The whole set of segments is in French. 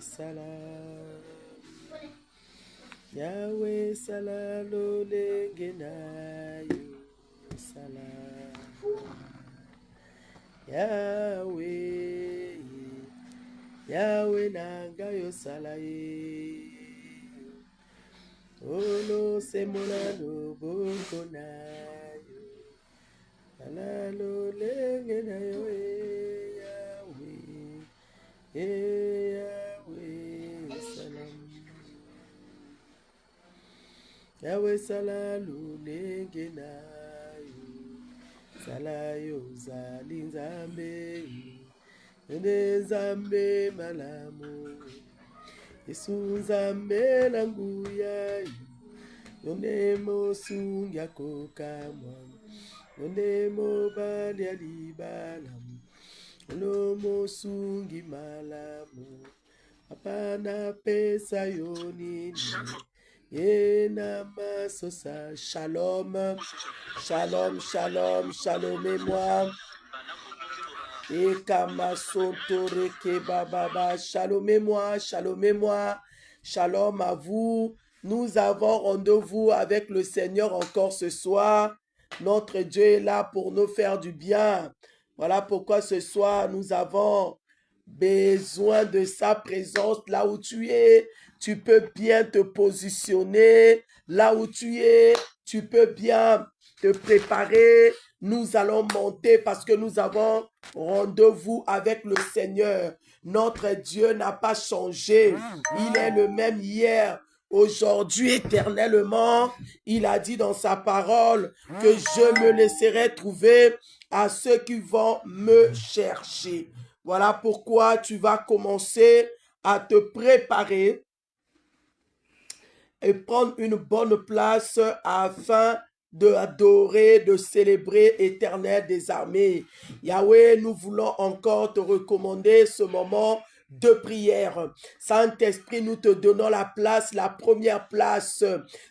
salam. Yahweh salam lolenge na yo salam. Yahweh, Yahweh nanga yo salaye. Olo semona no bongo na yo. Salalo lenge na yo Yahweh, Yahweh salam. Yahweh salalo lenge na yo. Salayo zali nzambe, nene nzambe malamu. Yesu nzambe na nguya, yone mosungi akokamwa, yone mobali alibalamu, yone mosungi malamu. Apana pesa yonini, yena masosa. Shalom, shalom, shalom, shalom et moi. Et Kamasontoreke Bababa, shalom et moi, shalom et moi, shalom à vous. Nous avons rendez-vous avec le Seigneur encore ce soir. Notre Dieu est là pour nous faire du bien. Voilà pourquoi ce soir nous avons besoin de sa présence. Là où tu es, tu peux bien te positionner. Là où tu es, tu peux bien te préparer. Nous allons monter parce que nous avons rendez-vous avec le Seigneur. Notre Dieu n'a pas changé. Il est le même hier, aujourd'hui, éternellement. Il a dit dans sa parole que je me laisserai trouver à ceux qui vont me chercher. Voilà pourquoi tu vas commencer à te préparer et prendre une bonne place afin d'adorer, de célébrer Éternel des armées. Yahweh, nous voulons encore te recommander ce moment de prière. Saint-Esprit, nous te donnons la place, la première place.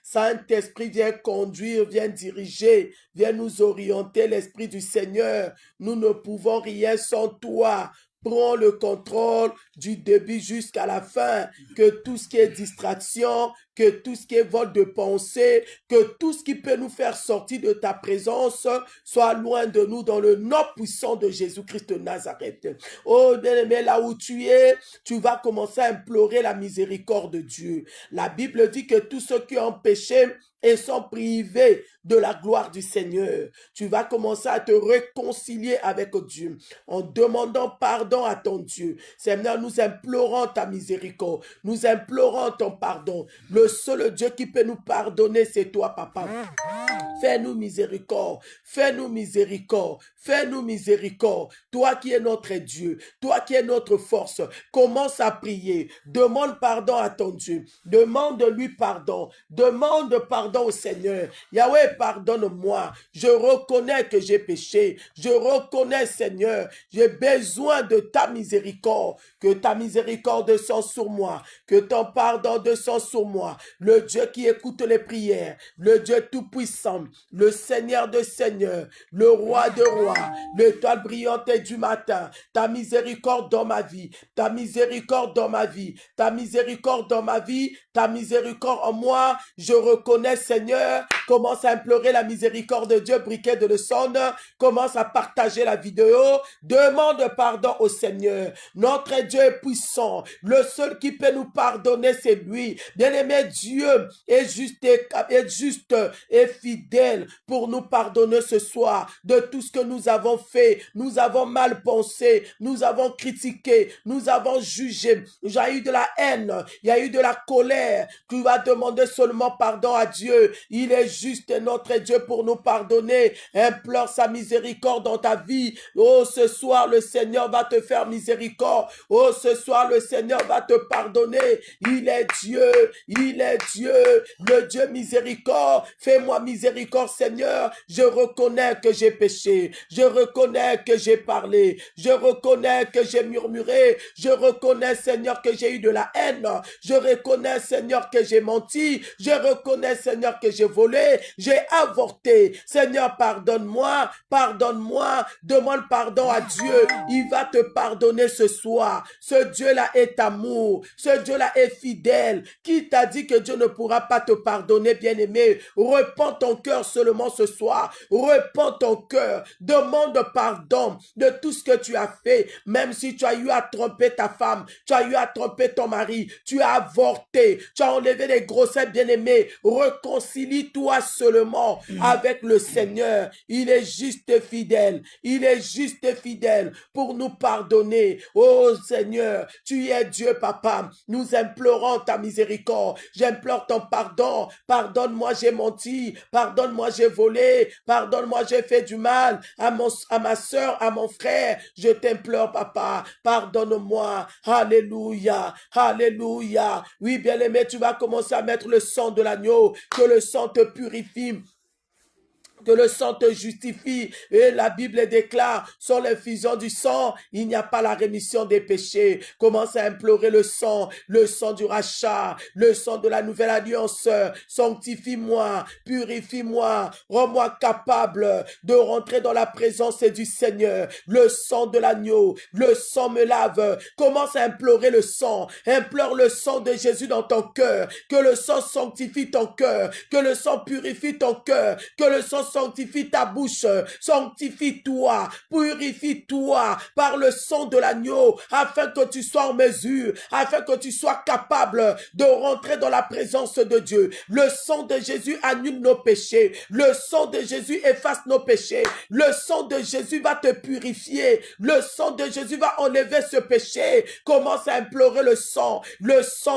Saint-Esprit, viens conduire, viens diriger, viens nous orienter, l'Esprit du Seigneur. Nous ne pouvons rien sans toi. Prends le contrôle du début jusqu'à la fin, que tout ce qui est distraction, que tout ce qui est vol de pensée, que tout ce qui peut nous faire sortir de ta présence soit loin de nous dans le nom puissant de Jésus-Christ de Nazareth. Oh bien-aimé, là où tu es, tu vas commencer à implorer la miséricorde de Dieu. La Bible dit que tous ceux qui ont péché et sont privés de la gloire du Seigneur. Tu vas commencer à te réconcilier avec Dieu en demandant pardon à ton Dieu. Seigneur, nous implorons ta miséricorde. Nous implorons ton pardon. Le seul Dieu qui peut nous pardonner, c'est toi, Papa. Fais-nous miséricorde. Fais-nous miséricorde. Fais-nous miséricorde. Toi qui es notre Dieu. Toi qui es notre force. Commence à prier. Demande pardon à ton Dieu. Demande-lui pardon. Demande pardon au Seigneur. Yahweh, pardonne-moi. Je reconnais que j'ai péché. Je reconnais, Seigneur, j'ai besoin de ta miséricorde. Que ta miséricorde descende sur moi. Que ton pardon descende sur moi. Le Dieu qui écoute les prières. Le Dieu tout-puissant. Le Seigneur de Seigneurs. Le Roi de Rois. L'étoile brillante du matin. Ta miséricorde dans ma vie. Ta miséricorde dans ma vie. Ta miséricorde dans ma vie. Ta miséricorde en moi. Je reconnais, Seigneur. Commence à implorer la miséricorde de Dieu. Briquet de le sonde. Commence à partager la vidéo. Demande pardon au Seigneur. Notre Dieu est puissant. Le seul qui peut nous pardonner, c'est lui. Bien-aimé, Dieu est juste et fidèle pour nous pardonner ce soir de tout ce que nous avons fait. Nous avons mal pensé. Nous avons critiqué. Nous avons jugé. Il y a eu de la haine. Il y a eu de la colère. Tu vas demander seulement pardon à Dieu. Il est juste notre Dieu pour nous pardonner. Implore sa miséricorde dans ta vie. Oh, ce soir, le Seigneur va te faire miséricorde. Oh, ce soir, le Seigneur va te pardonner. Il est Dieu. Il est Dieu. Le Dieu miséricorde. Fais-moi miséricorde, Seigneur. Je reconnais que j'ai péché. Je reconnais que j'ai parlé. Je reconnais que j'ai murmuré. Je reconnais, Seigneur, que j'ai eu de la haine. Je reconnais, Seigneur, que j'ai menti. Je reconnais, Seigneur, que j'ai volé. péché, j'ai avorté. Seigneur, pardonne-moi, pardonne-moi, demande pardon à Dieu. Il va te pardonner ce soir. Ce Dieu-là est amour. Ce Dieu-là est fidèle. Qui t'a dit que Dieu ne pourra pas te pardonner, bien-aimé? Repends ton cœur seulement ce soir. Repends ton cœur. Demande pardon de tout ce que tu as fait. Même si tu as eu à tromper ta femme, tu as eu à tromper ton mari, tu as avorté, tu as enlevé les grossesses, bien-aimés. Réconcilie-toi seulement avec le Seigneur. Il est juste et fidèle. Il est juste et fidèle pour nous pardonner. Oh Seigneur, tu es Dieu, Papa. Nous implorons ta miséricorde. J'implore ton pardon. Pardonne-moi, j'ai menti. Pardonne-moi, j'ai volé. Pardonne-moi, j'ai fait du mal à ma soeur, à mon frère. Je t'implore, Papa. Pardonne-moi. Alléluia. Alléluia. Oui, bien-aimé, tu vas commencer à mettre le sang de l'agneau. Que le sang te purifie. Que le sang te justifie. Et la Bible déclare, sans l'infusion du sang, il n'y a pas la rémission des péchés. Commence à implorer le sang du rachat, le sang de la nouvelle alliance. Sanctifie-moi, purifie-moi, rends-moi capable de rentrer dans la présence du Seigneur. Le sang de l'agneau, le sang me lave. Commence à implorer le sang. Implore le sang de Jésus dans ton cœur. Que le sang sanctifie ton cœur. Que le sang purifie ton cœur. Que le sang sanctifie ta bouche, sanctifie-toi, purifie-toi par le sang de l'agneau, afin que tu sois en mesure, afin que tu sois capable de rentrer dans la présence de Dieu. Le sang de Jésus annule nos péchés, le sang de Jésus efface nos péchés, le sang de Jésus va te purifier, le sang de Jésus va enlever ce péché. Commence à implorer le sang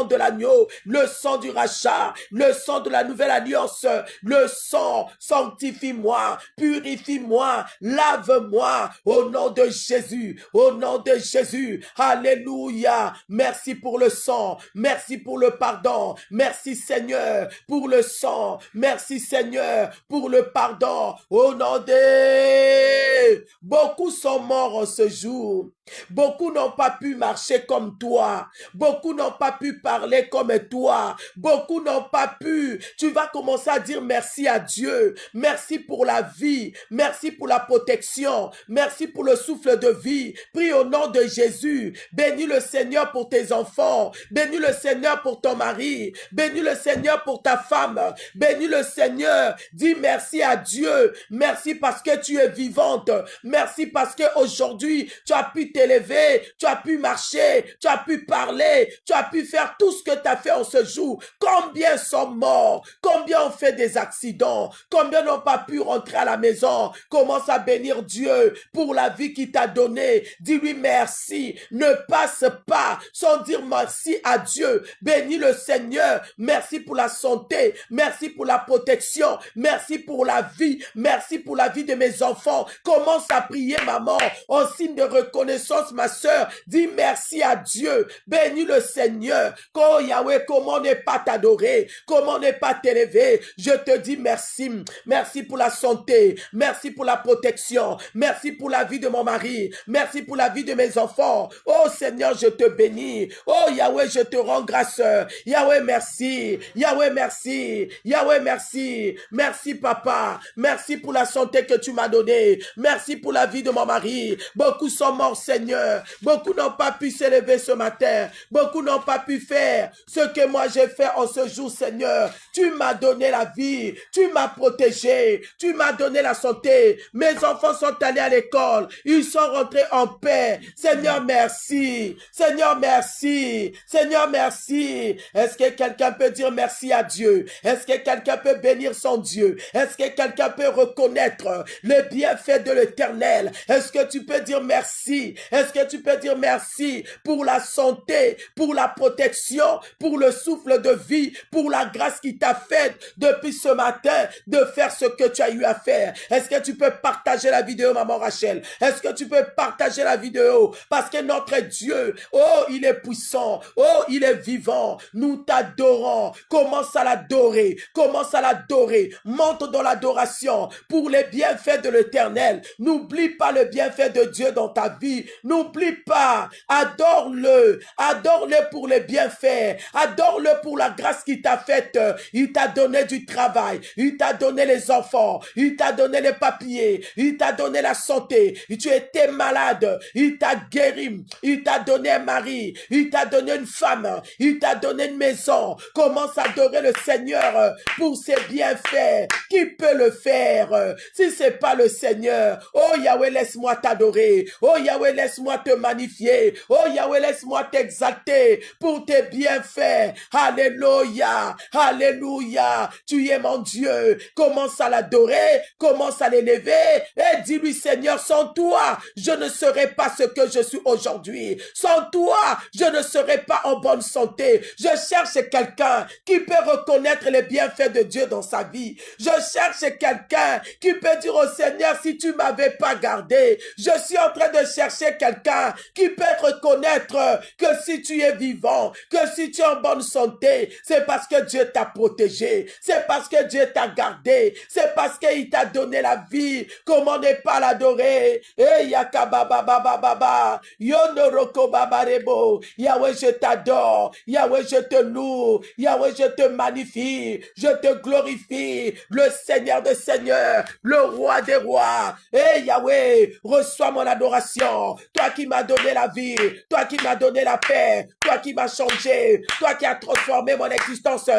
de l'agneau, le sang du rachat, le sang de la nouvelle alliance, le sang sanctifie moi, purifie-moi, lave-moi au nom de Jésus, au nom de Jésus. Alléluia. Merci pour le sang, merci pour le pardon, merci Seigneur pour le sang, merci Seigneur pour le pardon. Au nom de... Beaucoup sont morts en ce jour. Beaucoup n'ont pas pu marcher comme toi. Beaucoup n'ont pas pu parler comme toi. Beaucoup n'ont pas pu. Tu vas commencer à dire merci à Dieu. Merci pour la vie. Merci pour la protection. Merci pour le souffle de vie. Prie au nom de Jésus. Bénis le Seigneur pour tes enfants. Bénis le Seigneur pour ton mari. Bénis le Seigneur pour ta femme. Bénis le Seigneur. Dis merci à Dieu. Merci parce que tu es vivante. Merci parce que aujourd'hui tu as pu t'élever, tu as pu marcher, tu as pu parler, tu as pu faire tout ce que tu as fait en ce jour. Combien sont morts? Combien ont fait des accidents? Combien n'ont pas pu rentrer à la maison? Commence à bénir Dieu pour la vie qu'il t'a donnée. Dis-lui merci. Ne passe pas sans dire merci à Dieu. Bénis le Seigneur. Merci pour la santé. Merci pour la protection. Merci pour la vie. Merci pour la vie de mes enfants. Commence à prier, maman, en signe de reconnaissance, ma soeur. Dis merci à Dieu. Bénis le Seigneur. Oh Yahweh, comment ne pas t'adorer? Comment ne pas t'élever? Je te dis merci. Merci pour la santé. Merci pour la protection. Merci pour la vie de mon mari. Merci pour la vie de mes enfants. Oh Seigneur, je te bénis. Oh Yahweh, je te rends grâce. Yahweh, merci. Yahweh, merci. Yahweh, merci. Merci, papa. Merci pour la santé que tu m'as donnée. Merci pour la vie de mon mari. Beaucoup sont morts, Seigneur. Beaucoup n'ont pas pu s'élever ce matin. Beaucoup n'ont pas pu faire ce que moi j'ai fait en ce jour, Seigneur. Tu m'as donné la vie. Tu m'as protégé. Tu m'as donné la santé. Mes enfants sont allés à l'école. Ils sont rentrés en paix. Seigneur, merci. Seigneur, merci. Seigneur, merci. Est-ce que quelqu'un peut dire merci à Dieu? Est-ce que quelqu'un peut bénir son Dieu? Est-ce que quelqu'un peut reconnaître le bienfait de l'Éternel? Est-ce que tu peux dire merci? Est-ce que tu peux dire merci pour la santé, pour la protection, pour le souffle de vie, pour la grâce qui t'a faite depuis ce matin de faire ce que que tu as eu à faire. Est-ce que tu peux partager la vidéo, maman Rachel? Est-ce que tu peux partager la vidéo? Parce que notre Dieu, oh, il est puissant. Oh, il est vivant. Nous t'adorons. Commence à l'adorer. Commence à l'adorer. Monte dans l'adoration pour les bienfaits de l'Éternel. N'oublie pas le bienfait de Dieu dans ta vie. N'oublie pas. Adore-le. Adore-le pour les bienfaits. Adore-le pour la grâce qu'il t'a faite. Il t'a donné du travail. Il t'a donné les enfants. Il t'a donné les papiers. Il t'a donné la santé. Tu étais malade. Il t'a guéri. Il t'a donné un mari. Il t'a donné une femme. Il t'a donné une maison. Commence à adorer le Seigneur pour ses bienfaits. Qui peut le faire si c'est pas le Seigneur? Oh Yahweh, laisse-moi t'adorer. Oh Yahweh, laisse-moi te magnifier. Oh Yahweh, laisse-moi t'exalter pour tes bienfaits. Alléluia. Alléluia. Tu es mon Dieu. Commence à l'adorer. Commence à l'élever. Et dis-lui, Seigneur, sans toi, je ne serai pas ce que je suis aujourd'hui. Sans toi, je ne serai pas en bonne santé. Je cherche quelqu'un qui peut reconnaître les bienfaits de Dieu dans sa vie. Je cherche quelqu'un qui peut dire au Seigneur, si tu m'avais pas gardé, je suis en train de chercher quelqu'un qui peut reconnaître que si tu es vivant, que si tu es en bonne santé, c'est parce que Dieu t'a protégé, c'est parce que Dieu t'a gardé, c'est parce qu'il t'a donné la vie. Comment ne pas l'adorer? Eh, yakabababababa, yonoroko babarebo. Yahweh, je t'adore. Yahweh, je te loue. Yahweh, je te magnifie. Je te glorifie. Le Seigneur des Seigneurs, le Roi des Rois. Eh, Yahweh, reçois mon adoration. Toi qui m'as donné la vie, toi qui m'as donné la paix, toi qui m'as changé, toi qui as transformé mon existence.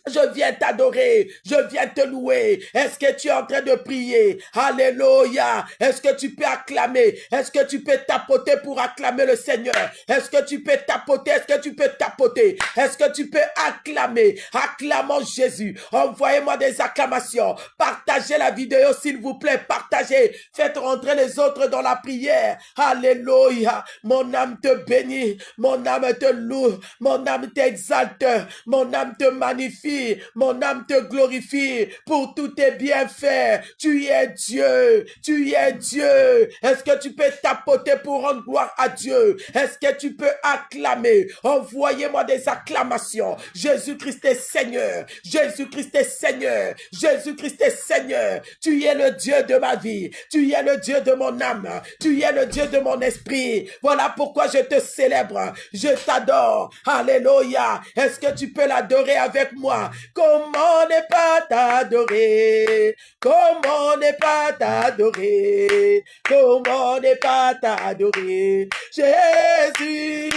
Je viens t'adorer, je viens te louer. Est-ce que tu es en train de prier? Alléluia. Est-ce que tu peux acclamer? Est-ce que tu peux tapoter pour acclamer le Seigneur? Est-ce que tu peux tapoter? Est-ce que tu peux tapoter? Est-ce que tu peux acclamer? Acclamons Jésus. Envoyez-moi des acclamations. Partagez la vidéo s'il vous plaît. Partagez. Faites rentrer les autres dans la prière. Alléluia. Mon âme te bénit. Mon âme te loue. Mon âme t'exalte. Mon âme te magnifie. Mon âme te glorifie pour tous tes bienfaits. Tu es Dieu. Tu es Dieu. Est-ce que tu peux tapoter pour rendre gloire à Dieu? Est-ce que tu peux acclamer? Envoyez-moi des acclamations. Jésus-Christ est Seigneur. Jésus-Christ est Seigneur. Jésus-Christ est Seigneur. Tu es le Dieu de ma vie. Tu es le Dieu de mon âme. Tu es le Dieu de mon esprit. Voilà pourquoi je te célèbre. Je t'adore. Alléluia. Est-ce que tu peux l'adorer avec moi? Comment ne pas t'adorer? Comment ne pas t'adorer? Comment ne pas t'adorer? Jésus,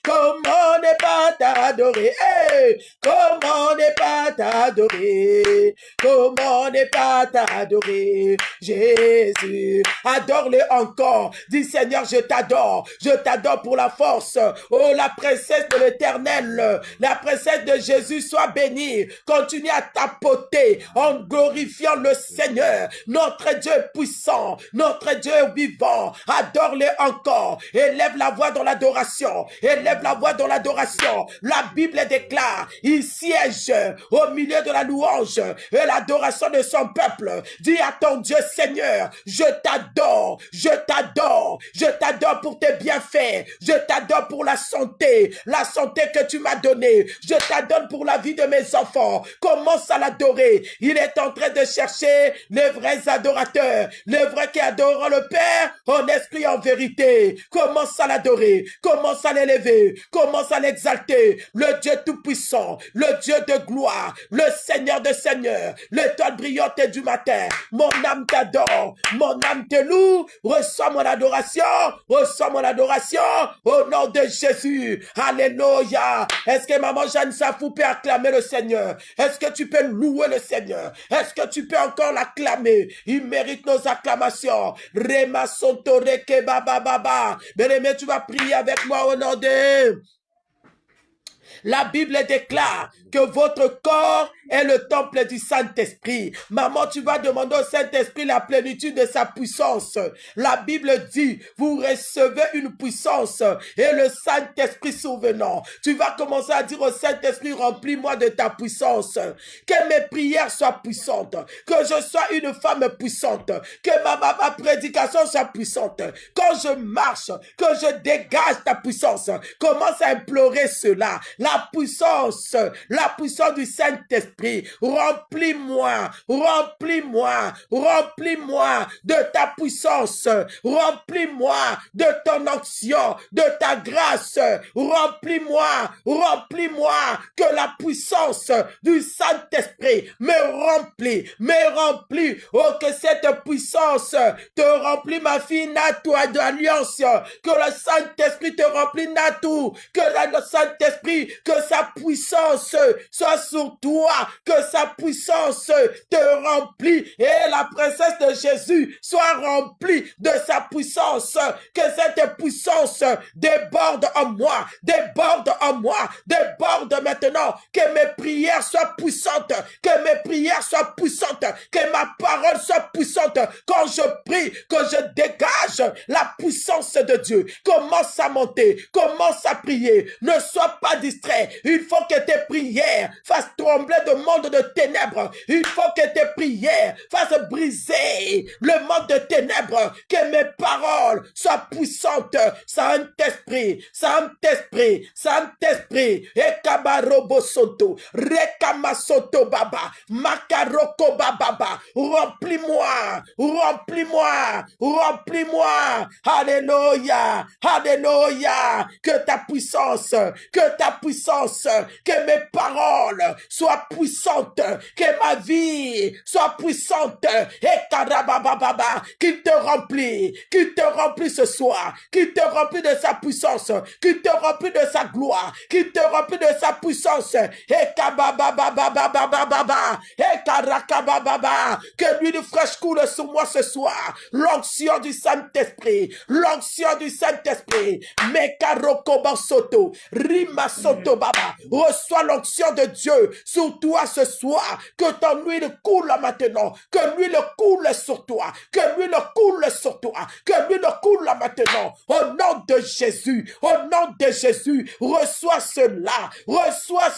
comment ne pas t'adorer? Hey! Comment ne pas t'adorer? Comment ne pas t'adorer? Jésus, adore-le encore. Dis Seigneur, je t'adore. Je t'adore pour la force. Oh, la princesse de l'Éternel, la princesse de Jésus, soit bénie. Continue à tapoter en glorifiant le Seigneur, notre Dieu puissant, notre Dieu vivant. Adore-le encore. Élève la voix dans l'adoration. Élève la voix dans l'adoration. La Bible déclare, il siège au milieu de la louange et l'adoration de son peuple. Dis à ton Dieu, Seigneur, je t'adore, je t'adore, je t'adore pour tes bienfaits, je t'adore pour la santé que tu m'as donnée, je t'adore pour la vie de mes enfants. Commence à l'adorer. Il est en train de chercher les vrais adorateurs, les vrais qui adorent le Père en esprit et en vérité. Commence à l'adorer, commence à l'élever, commence à l'exalter. Le Dieu tout-puissant, le Dieu de gloire, le Seigneur de Seigneurs, l'étoile brillante du matin. Mon âme t'adore, mon âme te loue. Reçois mon adoration au nom de Jésus. Alléluia. Est-ce que maman Jeanne Safou peut acclamer le Seigneur? Est-ce que tu peux louer le Seigneur? Est-ce que tu peux encore l'acclamer? Il mérite nos acclamations. Rema Sontoreke Baba Baba. Bien-aimé, tu vas prier avec moi au nom de La Bible déclare que votre corps est le temple du Saint-Esprit. Maman, tu vas demander au Saint-Esprit la plénitude de sa puissance. La Bible dit, vous recevez une puissance et le Saint-Esprit souvenant. Tu vas commencer à dire au Saint-Esprit, remplis-moi de ta puissance. Que mes prières soient puissantes. Que je sois une femme puissante. Que ma prédication soit puissante. Quand je marche, que je dégage ta puissance. Commence à implorer cela. La puissance du Saint-Esprit. Remplis-moi, remplis-moi, remplis-moi de ta puissance. Remplis-moi de ton onction, de ta grâce. Remplis-moi, remplis-moi, que la puissance du Saint-Esprit me remplit. Oh, que cette puissance te remplit, ma fille, Natou d'alliance. Que le Saint-Esprit te remplit, Natou. Que le Saint-Esprit, que sa puissance soit sur toi, que sa puissance te remplit et la princesse de Jésus soit remplie de sa puissance, que cette puissance déborde en moi, déborde maintenant, que mes prières soient puissantes, que mes prières soient puissantes, que ma parole soit puissante, quand je prie, que je dégage la puissance de Dieu. Commence à monter, commence à prier, ne sois pas distrait. Il faut que tes prières fassent trembler le monde de ténèbres. Il faut que tes prières fassent briser le monde de ténèbres. Que mes paroles soient puissantes. Saint-Esprit, Saint-Esprit, Saint-Esprit. Ekabarobo Soto, Rekamasoto Baba, Makaroko Baba. Remplis-moi, remplis-moi, remplis-moi. Alléluia, alléluia. Que ta puissance, que mes paroles soient puissantes, que ma vie soit puissante, et karabababa, qu'il te remplit ce soir, qu'il te remplit de sa puissance, qu'il te remplit de sa gloire, qu'il te remplit de sa puissance, et kabababababababa, et karakabababa, que l'huile fraîche coule sur moi ce soir, l'onction du Saint-Esprit, Mekarokobasoto, Rimasoto Baba, reçois l'onction de Dieu sur toi ce soir, que ton huile coule maintenant, que l'huile coule sur toi, que l'huile coule sur toi, que l'huile coule maintenant, au nom de Jésus, reçois cela, reçois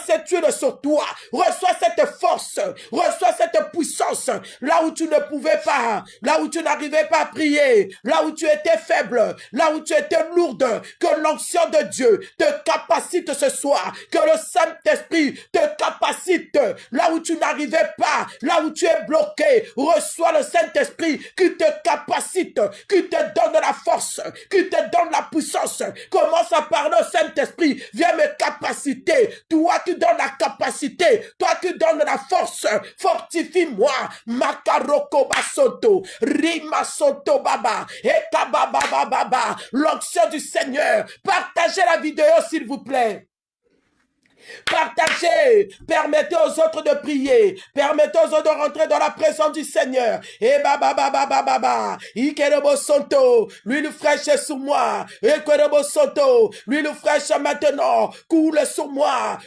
cette huile sur toi, reçois cette force, reçois cette puissance, là où tu ne pouvais pas, là où tu n'arrivais pas à prier, là où tu étais faible, là où tu étais lourde, que l'onction de Dieu te capacite ce soir, que le Saint-Esprit te capacite, là où tu n'arrivais pas, là où tu es bloqué, reçois le Saint-Esprit qui te capacite, qui te donne la force, qui te donne la puissance. Commence à parler au Saint-Esprit, viens me capaciter, toi qui donnes la capacité, toi qui donnes la force, fortifie-moi, Makaroko Basoto, Rimasoto Baba, Ekababa, l'onction du Seigneur. Partagez la vidéo s'il vous plaît. Partagez, permettez aux autres de prier, permettez aux autres de rentrer dans la présence du Seigneur. Et Ikerebo Santo, l'huile fraîche est sur moi. Ikerebo Santo, l'huile fraîche maintenant coule sur moi,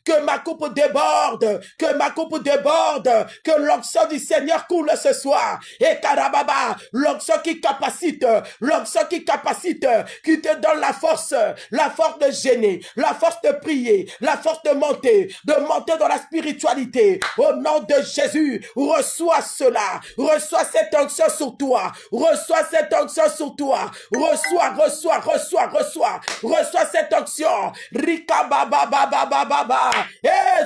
que ma coupe déborde, que l'onction du Seigneur coule ce soir. Et Karababa, l'onction qui capacite, qui te donne la force de gêner, la force de prier, la force de monter dans la spiritualité. Au nom de Jésus, reçois cela, reçois cette onction sur toi, reçois cette onction. Rika baba.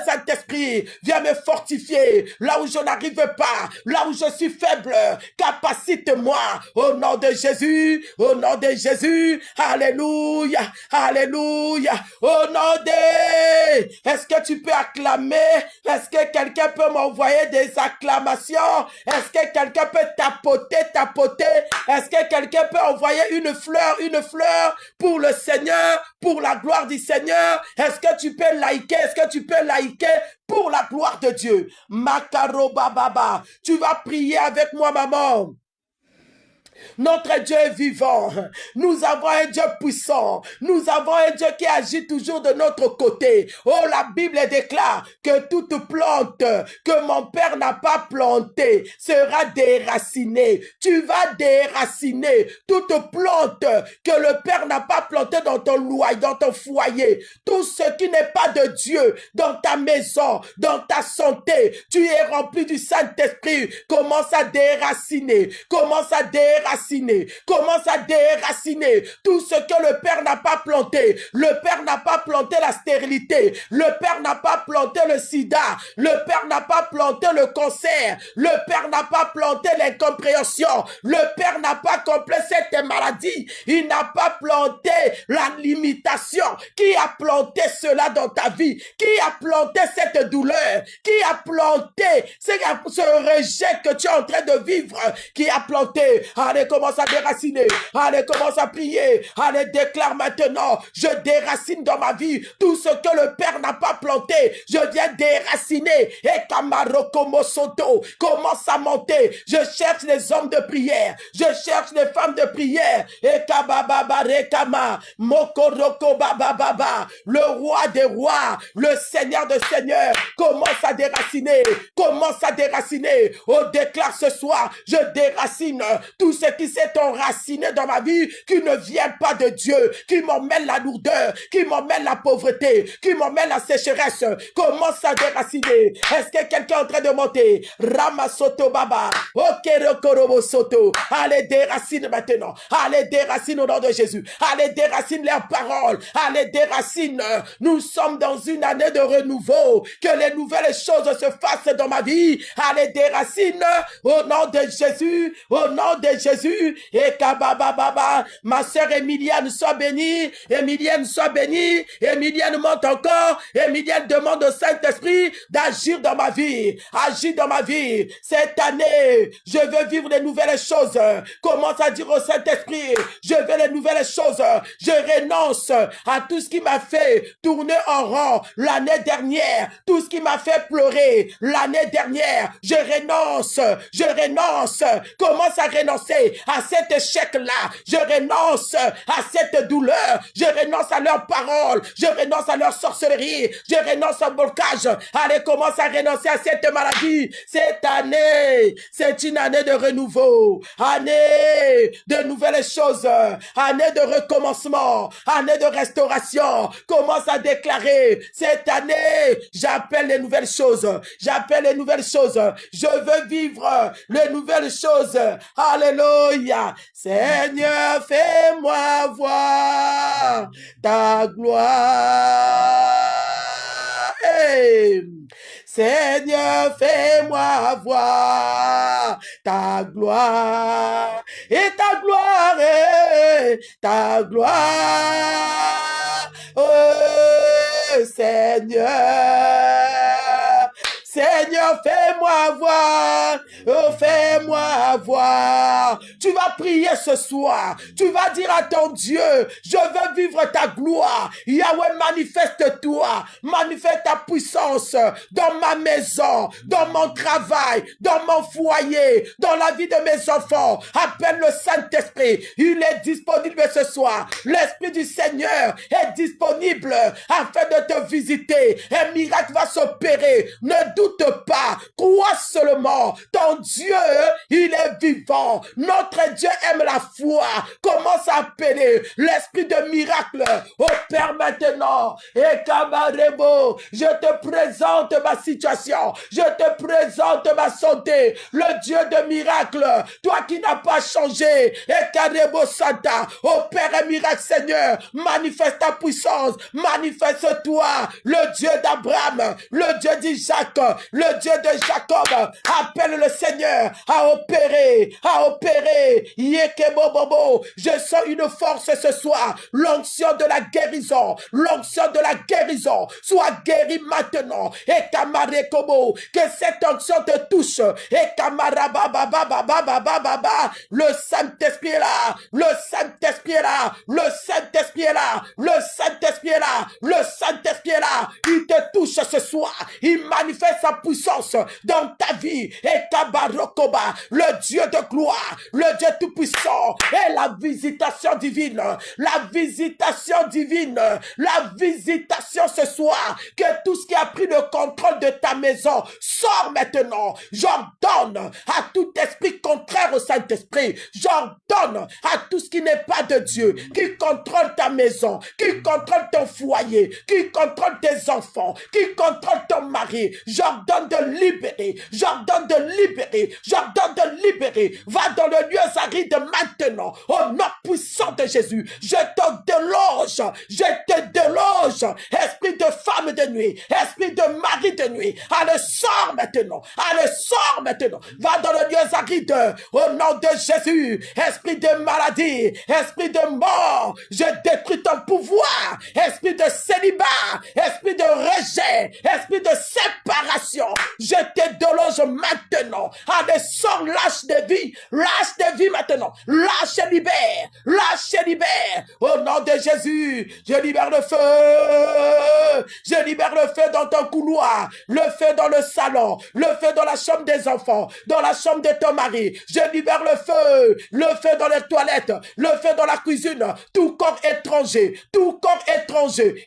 Saint-Esprit, viens me fortifier là où je n'arrive pas, là où je suis faible, capacite-moi au nom de Jésus, alléluia, au nom de... Est-ce que tu peux acclamer? Est-ce que quelqu'un peut m'envoyer des acclamations? Est-ce que quelqu'un peut tapoter? Est-ce que quelqu'un peut envoyer une fleur pour le Seigneur, pour la gloire du Seigneur? Est-ce que tu peux liker? Pour la gloire de Dieu? Makaro Baba, tu vas prier avec moi, maman. Notre Dieu est vivant. Nous avons un Dieu puissant. Nous avons un Dieu qui agit toujours de notre côté. Oh, la Bible déclare que toute plante que mon Père n'a pas plantée sera déracinée. Tu vas déraciner toute plante que le Père n'a pas plantée dans ton loyer, dans ton foyer. Tout ce qui n'est pas de Dieu dans ta maison, dans ta santé. Tu es rempli du Saint-Esprit. Commence à déraciner. Commence à déraciner. Commence à déraciner tout ce que le Père n'a pas planté. Le Père n'a pas planté la stérilité. Le Père n'a pas planté le sida. Le Père n'a pas planté le cancer. Le Père n'a pas planté l'incompréhension. Le Père n'a pas complété cette maladie. Il n'a pas planté la limitation. Qui a planté cela dans ta vie? Qui a planté cette douleur? Qui a planté ce rejet que tu es en train de vivre? Qui a planté? Allez, commence à déraciner. Allez, commence à prier. Allez, déclare maintenant, je déracine dans ma vie tout ce que le Père n'a pas planté. Je viens déraciner. Et Kamarokomo Soto commence à monter. Je cherche les hommes de prière. Je cherche les femmes de prière. Et Kabababa Rekama Mokoroko Bababa, le roi des rois, le Seigneur des seigneurs, commence à déraciner. Commence à déraciner. Oh, déclare ce soir, je déracine tout ce qui s'est enraciné dans ma vie, qui ne vient pas de Dieu, qui m'emmène la lourdeur, qui m'emmène la pauvreté, qui m'emmène la sécheresse. Commence à déraciner. Est-ce que quelqu'un est en train de monter? Ramasoto Baba. Okerokorobo Soto. Allez, déracine maintenant. Allez, déracine au nom de Jésus. Allez, déracine leurs paroles. Allez, déracine. Nous sommes dans une année de renouveau. Que les nouvelles choses se fassent dans ma vie. Allez, déracine au nom de Jésus. Au nom de Jésus. Et Kababa Baba. Ma sœur Emilienne soit bénie. Emilienne soit bénie. Emilienne monte encore. Emilienne demande au Saint-Esprit d'agir dans ma vie. Agir dans ma vie. Cette année, je veux vivre les nouvelles choses. Commence à dire au Saint-Esprit, je veux les nouvelles choses. Je renonce à tout ce qui m'a fait tourner en rond l'année dernière. Tout ce qui m'a fait pleurer l'année dernière. Je renonce. Je renonce. Commence à renoncer à cet échec-là. Je renonce à cette douleur. Je renonce à leurs paroles. Je renonce à leur sorcellerie. Je renonce au blocage. Allez, commence à renoncer à cette maladie. Cette année, c'est une année de renouveau. Année de nouvelles choses. Année de recommencement. Année de restauration. Commence à déclarer, cette année, j'appelle les nouvelles choses. J'appelle les nouvelles choses. Je veux vivre les nouvelles choses. Alléluia. Seigneur, fais-moi voir ta gloire. Hey. Seigneur, fais-moi voir ta gloire et ta gloire et ta gloire. Oh, Seigneur. Seigneur, fais-moi voir, oh, fais-moi voir. Tu vas prier ce soir. Tu vas dire à ton Dieu, je veux vivre ta gloire. Yahweh, manifeste-toi. Manifeste ta puissance dans ma maison, dans mon travail, dans mon foyer, dans la vie de mes enfants. Appelle le Saint-Esprit. Il est disponible ce soir. L'Esprit du Seigneur est disponible afin de te visiter. Un miracle va s'opérer. Ne doute pas, crois seulement. Ton Dieu, il est vivant. Notre Dieu aime la foi. Commence à appeler l'esprit de miracle. Opère maintenant. Et Kamarebo, je te présente ma situation. Je te présente ma santé. Le Dieu de miracle. Toi qui n'as pas changé. Et Karebo Santa, opère un miracle, Seigneur. Manifeste ta puissance. Manifeste-toi. Le Dieu d'Abraham. Le Dieu d'Isaac. Le Dieu de Jacob, appelle le Seigneur à opérer, Yekebobobo, je sens une force ce soir, l'onction de la guérison, sois guéri maintenant, et Kamarekobo, que cette onction te touche, et Kamarabababababababa, le Saint-Esprit est là, le Saint-Esprit Saint-Esprit est là, le Saint-Esprit est là, le Saint-Esprit est là, le Saint-Esprit est là. Il te touche ce soir, il manifeste sa puissance dans ta vie. Et Kabarokoba, le Dieu de gloire, le Dieu tout-puissant, et la visitation divine, la visitation divine, la visitation ce soir, que tout ce qui a pris le contrôle de ta maison sort maintenant. J'ordonne à tout esprit contraire au Saint-Esprit, j'ordonne à tout ce qui n'est pas de Dieu, qui contrôle ta maison, qui contrôle ton foyer, qui contrôle tes enfants, qui contrôle ton mari, j'ordonne de libérer, j'ordonne de libérer, j'ordonne de libérer. Va dans le lieu aride maintenant, au nom puissant de Jésus. Je te déloge, esprit de femme de nuit, esprit de mari de nuit, allez, sors maintenant, allez, sors maintenant. Va dans le lieu aride, au nom de Jésus. Esprit de maladie, esprit de mort, je détruis ton pouvoir. Esprit de célibat, esprit de rejet, esprit de séparation, je te déloge maintenant. Allez, sors, lâche des vies maintenant. Lâche et libère, lâche et libère. Au nom de Jésus, je libère le feu. Je libère le feu dans ton couloir, le feu dans le salon, le feu dans la chambre des enfants, dans la chambre de ton mari. Je libère le feu dans les toilettes, le feu dans la cuisine. Tout corps étranger,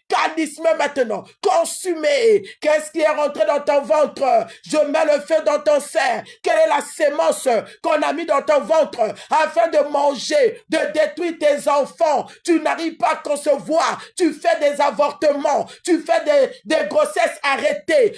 canisme maintenant, consumé. Qu'est-ce qui est rentré dans ton ventre? Je mets le feu dans ton sein. Quelle est la sémence qu'on a mis dans ton ventre afin de manger, de détruire tes enfants? Tu n'arrives pas à concevoir, tu fais des avortements, tu fais des grossesses arrêtées.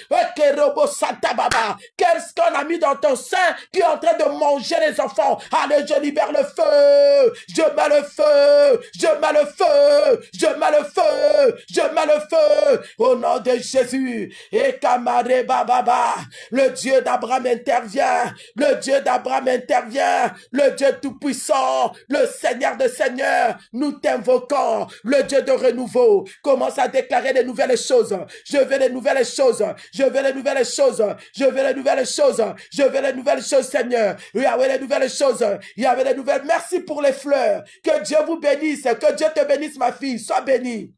Qu'est-ce qu'on a mis dans ton sein qui est en train de manger les enfants? Allez, je libère le feu, je mets le feu, je mets le feu, je mets le feu, je mets le feu, au nom de Jésus. Et Kamare Baba, le Dieu d'Abraham intervient, le Dieu d'Abraham intervient, le Dieu tout-puissant, le Seigneur de Seigneurs, nous t'invoquons, le Dieu de renouveau. Commence à déclarer des nouvelles choses. Je veux les nouvelles choses, je veux les nouvelles choses, je veux les nouvelles choses, je veux les nouvelles choses, Seigneur. Yahweh, les nouvelles choses, Yahweh, les nouvelles. Merci pour les fleurs. Que Dieu vous bénisse, que Dieu te bénisse, ma fille. Sois bénie.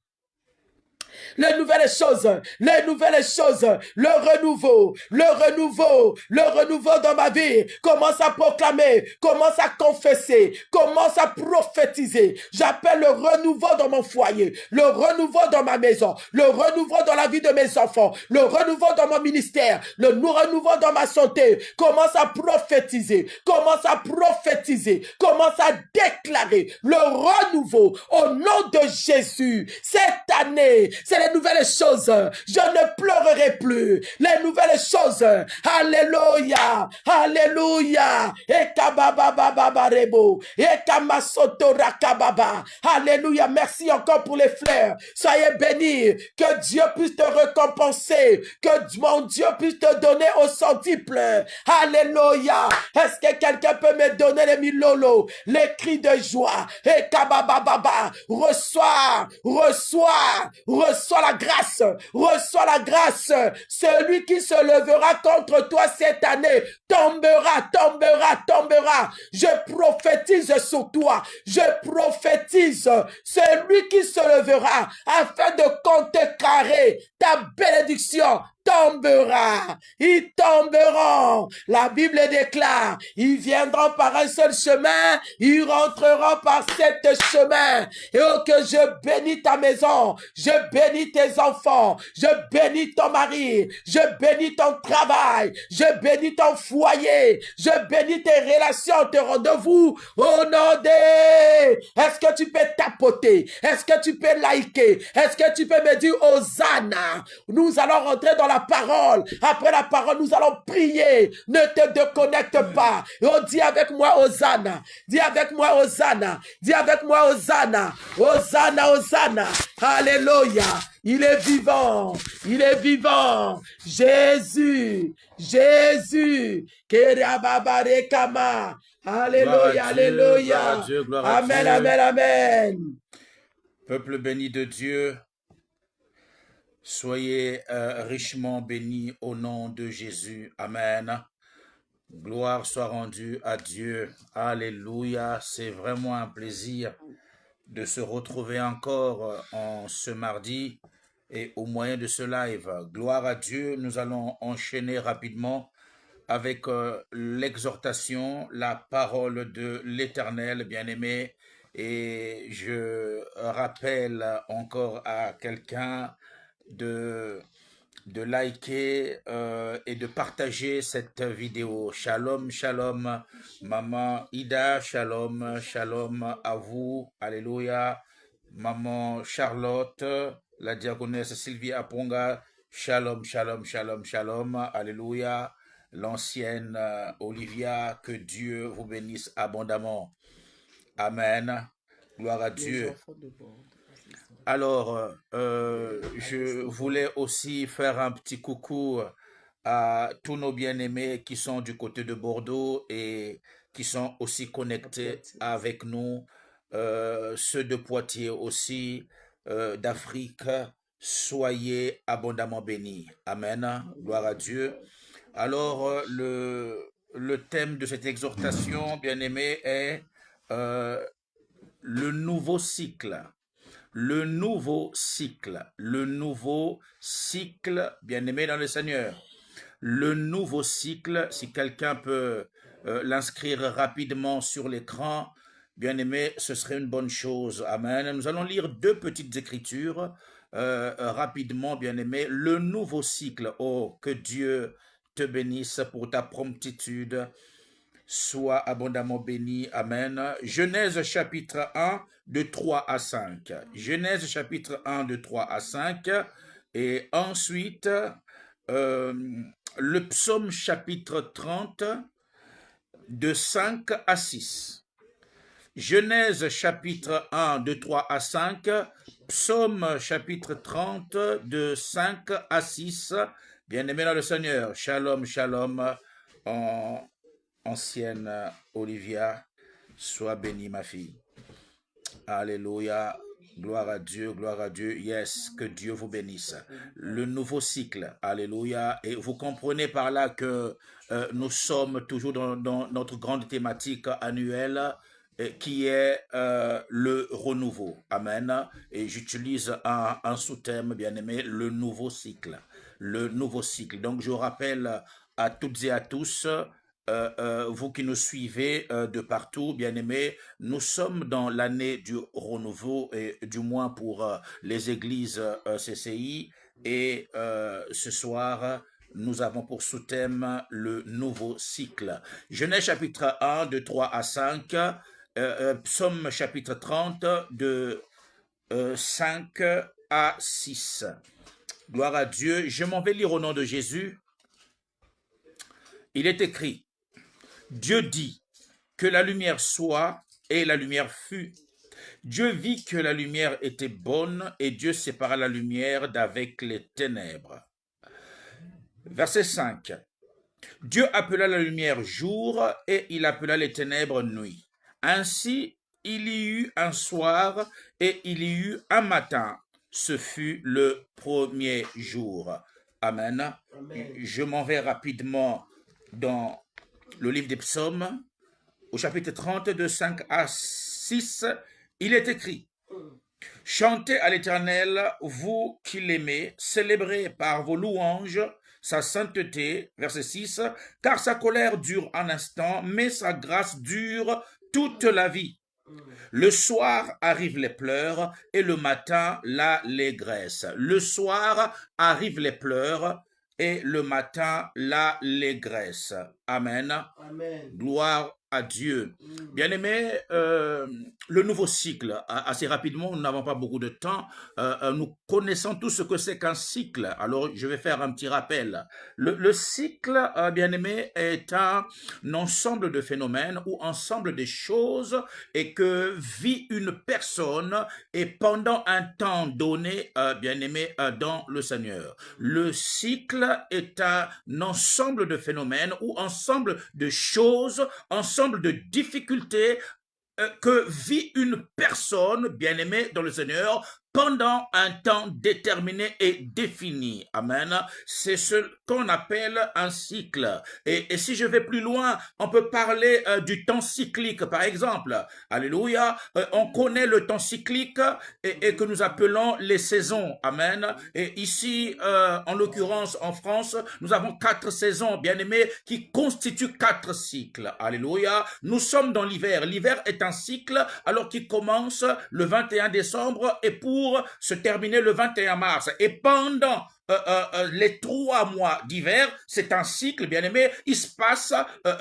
Les nouvelles choses, le renouveau dans ma vie. Commence à proclamer, commence à confesser, commence à prophétiser. J'appelle le renouveau dans mon foyer, le renouveau dans ma maison, le renouveau dans la vie de mes enfants, le renouveau dans mon ministère, le renouveau dans ma santé. Commence à prophétiser, commence à déclarer le renouveau au nom de Jésus. Cette année, c'est les nouvelles choses. Je ne pleurerai plus. Les nouvelles choses. Alléluia. Alléluia. Et kababababarebo. Et kamasoto rakababa. Alléluia. Merci encore pour les fleurs. Soyez bénis. Que Dieu puisse te récompenser. Que mon Dieu puisse te donner au centuple. Alléluia. Est-ce que quelqu'un peut me donner les milolo, les cris de joie? Et kababababa. Reçois la grâce, reçois la grâce. Celui qui se levera contre toi cette année tombera. Je prophétise sur toi, je prophétise, celui qui se levera afin de contrecarrer ta bénédiction tombera, ils tomberont. La Bible déclare, ils viendront par un seul chemin, ils rentreront par sept chemins. Et oh, que je bénis ta maison, je bénis tes enfants, je bénis ton mari, je bénis ton travail, je bénis ton foyer, je bénis tes relations, tes rendez-vous, au nom de... Est-ce que tu peux tapoter? Est-ce que tu peux liker? Est-ce que tu peux me dire Hosanna? Nous allons rentrer dans la parole. Après la parole, nous allons prier. Ne te déconnecte pas. Et on dit avec moi Hosanna. Dis avec moi Hosanna. Dis avec moi Hosanna. Hosanna, Hosanna. Alléluia. Il est vivant. Il est vivant. Jésus. Jésus. Kama. Alléluia. Alléluia. Amen, amen, amen. Peuple béni de Dieu, soyez richement bénis au nom de Jésus. Amen. Gloire soit rendue à Dieu. Alléluia. C'est vraiment un plaisir de se retrouver encore en ce mardi et au moyen de ce live. Gloire à Dieu, nous allons enchaîner rapidement avec l'exhortation, la parole de l'Éternel, bien-aimé. Et je rappelle encore à quelqu'un de liker et de partager cette vidéo. Shalom, shalom, Maman Ida, shalom, shalom à vous, alléluia. Maman Charlotte, la diaconesse Sylvie Aponga, shalom, shalom, shalom, shalom, alléluia. L'ancienne Olivia, que Dieu vous bénisse abondamment. Amen. Gloire à Dieu. Alors, je voulais aussi faire un petit coucou à tous nos bien-aimés qui sont du côté de Bordeaux et qui sont aussi connectés avec nous, ceux de Poitiers aussi, d'Afrique. Soyez abondamment bénis. Amen. Gloire à Dieu. Alors, le thème de cette exhortation, bien-aimé, est le nouveau cycle. Le nouveau cycle, bien-aimé dans le Seigneur. Le nouveau cycle, si quelqu'un peut l'inscrire rapidement sur l'écran, bien-aimé, ce serait une bonne chose. Amen. Nous allons lire deux petites écritures rapidement, bien-aimé. Le nouveau cycle, oh, que Dieu te bénisse pour ta promptitude. Sois abondamment béni. Amen. Genèse chapitre 1, de 3 à 5. Genèse chapitre 1, de 3 à 5. Et ensuite, le psaume chapitre 30, de 5 à 6. Genèse chapitre 1, de 3 à 5. Psaume chapitre 30, de 5 à 6. Bien-aimé dans le Seigneur. Shalom, shalom. Ancienne Olivia, sois bénie ma fille. Alléluia, gloire à Dieu, yes, que Dieu vous bénisse. Le nouveau cycle, alléluia, et vous comprenez par là que nous sommes toujours dans notre grande thématique annuelle qui est le renouveau, amen, et j'utilise un sous-thème, bien-aimé, le nouveau cycle, donc je rappelle à toutes et à tous, vous qui nous suivez de partout, bien-aimés, nous sommes dans l'année du renouveau, et du moins pour les églises CCI, et ce soir, nous avons pour sous-thème le nouveau cycle. Genèse chapitre 1, de 3 à 5, Psaume chapitre 30, de 5 à 6. Gloire à Dieu, je m'en vais lire au nom de Jésus. Il est écrit: Dieu dit que la lumière soit, et la lumière fut. Dieu vit que la lumière était bonne, et Dieu sépara la lumière d'avec les ténèbres. Verset 5. Dieu appela la lumière jour, et il appela les ténèbres nuit. Ainsi, il y eut un soir, et il y eut un matin. Ce fut le premier jour. Amen. Amen. Je m'en vais rapidement dans le livre des psaumes, au chapitre 30, de 5 à 6, il est écrit: Chantez à l'Éternel, vous qui l'aimez, célébrez par vos louanges sa sainteté. Verset 6, car sa colère dure un instant, mais sa grâce dure toute la vie. Le soir arrivent les pleurs, et le matin l'allégresse. Le soir arrivent les pleurs, et le matin l'allégresse. Amen. Amen. Gloire à Dieu. Bien-aimés, le nouveau cycle, assez rapidement, nous n'avons pas beaucoup de temps, nous connaissons tous ce que c'est qu'un cycle. Alors, je vais faire un petit rappel. Le cycle, bien-aimé, est un ensemble de phénomènes ou ensemble de choses et que vit une personne et pendant un temps donné, bien-aimé, dans le Seigneur. Le cycle est un ensemble de phénomènes ou ensemble de choses, ensemble de difficultés que vit une personne bien-aimée dans le Seigneur pendant un temps déterminé et défini. Amen. C'est ce qu'on appelle un cycle. Et si je vais plus loin, on peut parler du temps cyclique, par exemple. Alléluia. On connaît le temps cyclique et que nous appelons les saisons. Amen. Et ici, en l'occurrence, en France, nous avons 4 saisons, bien-aimés, qui constituent 4 cycles. Alléluia. Nous sommes dans l'hiver. L'hiver est un cycle, alors qu'il commence le 21 décembre et pour se terminer le 21 mars. Et pendant les 3 mois d'hiver, c'est un cycle, bien aimé, il se passe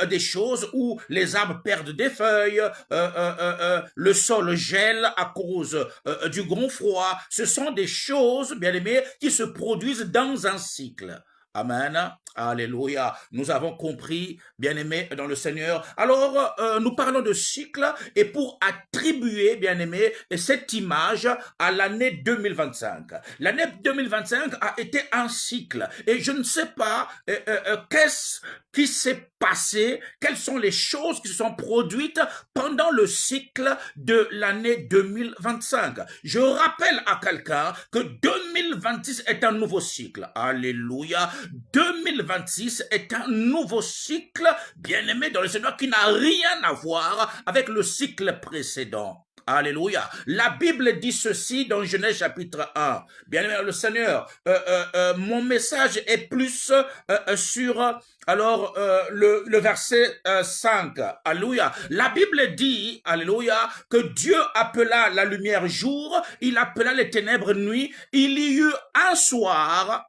des choses où les arbres perdent des feuilles, le sol gèle à cause du grand froid. Ce sont des choses, bien aimé, qui se produisent dans un cycle. Amen. Alléluia. Nous avons compris, bien-aimés dans le Seigneur. Alors, nous parlons de cycle et pour attribuer, bien-aimés, cette image à l'année 2025. L'année 2025 a été un cycle et je ne sais pas qu'est-ce qui s'est passé, quelles sont les choses qui se sont produites pendant le cycle de l'année 2025. Je rappelle à quelqu'un que 2026 est un nouveau cycle. Alléluia. 2026 est un nouveau cycle, bien-aimé dans le Seigneur, qui n'a rien à voir avec le cycle précédent. Alléluia. La Bible dit ceci dans Genèse chapitre 1. Bien-aimé dans le Seigneur, mon message est plus sur le verset 5. Alléluia. La Bible dit, alléluia, que Dieu appela la lumière jour, il appela les ténèbres nuit. Il y eut un soir,